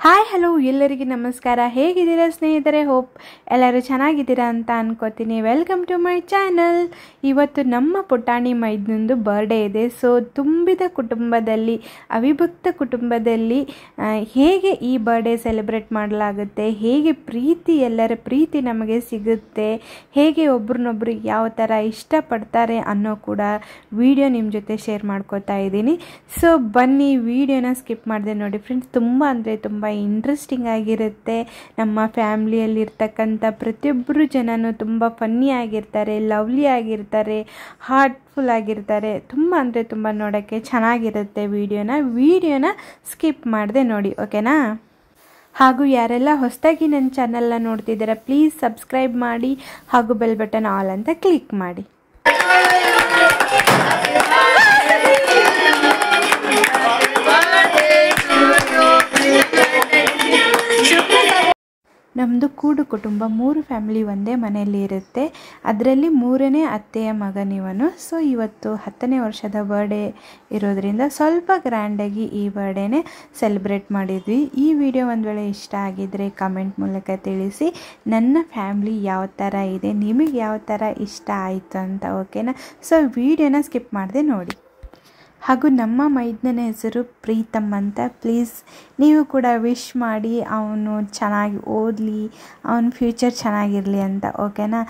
Hi hello ಎಲ್ಲರಿಗೆ ನಮಸ್ಕಾರ. ಹೇಗಿದ್ದೀರಾ ಸ್ನೇಹಿತರೆ? ಹೋಪ್ ಎಲ್ಲರೂ ಚೆನ್ನಾಗಿದ್ದೀರಾ ಅಂತ ಅನ್ಕೋತೀನಿ. Welcome to my channel. ಇವತ್ತು ನಮ್ಮ ಪುಟಾಣಿ ಮೈದ್ನಂದು ಬರ್ಡೇ ಇದೆ. ಸೊ ತುಂಬಿದ ಕುಟುಂಬದಲ್ಲಿ, ಅವಿಭಕ್ತ ಕುಟುಂಬದಲ್ಲಿ ಹೇಗೆ ಈ ಬರ್ಡೇ ಸೆಲೆಬ್ರೇಟ್ ಮಾಡಲಾಗುತ್ತೆ, ಹೇಗೆ ಪ್ರೀತಿ, ಎಲ್ಲರ ಪ್ರೀತಿ ನಮಗೆ ಸಿಗುತ್ತೆ, ಹೇಗೆ ಒಬ್ರನ್ನೊಬ್ರು ಯಾವ ಥರ ಇಷ್ಟಪಡ್ತಾರೆ ಅನ್ನೋ ಕೂಡ ವಿಡಿಯೋ ನಿಮ್ಮ ಜೊತೆ ಶೇರ್ ಮಾಡ್ಕೋತಾ ಇದ್ದೀನಿ. ಸೊ ಬನ್ನಿ, ವಿಡಿಯೋನ ಸ್ಕಿಪ್ ಮಾಡಿದೆ ನೋಡಿ ಫ್ರೆಂಡ್ಸ್. ತುಂಬ ಅಂದರೆ ತುಂಬ ಇಂಟ್ರೆಸ್ಟಿಂಗ್ ಆಗಿರುತ್ತೆ. ನಮ್ಮ ಫ್ಯಾಮ್ಲಿಯಲ್ಲಿರ್ತಕ್ಕಂಥ ಪ್ರತಿಯೊಬ್ಬರು ಜನನು ತುಂಬ ಫನ್ನಿ ಆಗಿರ್ತಾರೆ, ಲವ್ಲಿ ಆಗಿರ್ತಾರೆ, ಹಾರ್ಟ್ಫುಲ್ ಆಗಿರ್ತಾರೆ. ತುಂಬ ಅಂದರೆ ತುಂಬ ನೋಡೋಕ್ಕೆ ಚೆನ್ನಾಗಿರುತ್ತೆ. ವಿಡಿಯೋನ ಸ್ಕಿಪ್ ಮಾಡಿದೆ ನೋಡಿ, ಓಕೆನಾ? ಹಾಗೂ ಯಾರೆಲ್ಲ ಹೊಸದಾಗಿ ನನ್ನ ಚಾನಲ್ನ ನೋಡ್ತಿದ್ದೀರಾ ಪ್ಲೀಸ್ ಸಬ್ಸ್ಕ್ರೈಬ್ ಮಾಡಿ ಹಾಗೂ ಬೆಲ್ ಬಟನ್ ಆಲ್ ಅಂತ ಕ್ಲಿಕ್ ಮಾಡಿ. ನಮ್ಮದು ಕೂಡು ಕುಟುಂಬ, 3 ಫ್ಯಾಮಿಲಿ ಒಂದೇ ಮನೆಯಲ್ಲಿ ಇರುತ್ತೆ. ಅದರಲ್ಲಿ 3ನೇ ಅತ್ತೆಯ ಮಗನಿವನು. ಸೊ ಇವತ್ತು 10ನೇ ವರ್ಷದ ಬರ್ಡೇ ಇರೋದ್ರಿಂದ ಸ್ವಲ್ಪ ಗ್ರ್ಯಾಂಡಾಗಿ ಈ ಬರ್ಡೇನೇ ಸೆಲೆಬ್ರೇಟ್ ಮಾಡಿದ್ವಿ. ಈ ವಿಡಿಯೋ ಒಂದು ವೇಳೆ ಇಷ್ಟ ಆಗಿದ್ದರೆ ಕಮೆಂಟ್ ಮೂಲಕ ತಿಳಿಸಿ. ನನ್ನ ಫ್ಯಾಮ್ಲಿ ಯಾವ ಥರ ಇದೆ, ನಿಮಗೆ ಯಾವ ಥರ ಇಷ್ಟ ಆಯಿತು ಅಂತ, ಓಕೆನಾ? ಸೊ ವಿಡಿಯೋನ ಸ್ಕಿಪ್ ಮಾಡಿದೆ ನೋಡಿ. ಹಾಗೂ ನಮ್ಮ ಮೈದ್ನನ ಹೆಸರು ಪ್ರೀತಮ್ ಅಂತ. ಪ್ಲೀಸ್ ನೀವು ಕೂಡ ವಿಶ್ ಮಾಡಿ, ಅವನು ಚೆನ್ನಾಗಿ ಓದಲಿ, ಅವನ ಫ್ಯೂಚರ್ ಚೆನ್ನಾಗಿರಲಿ ಅಂತ, ಓಕೆನಾ?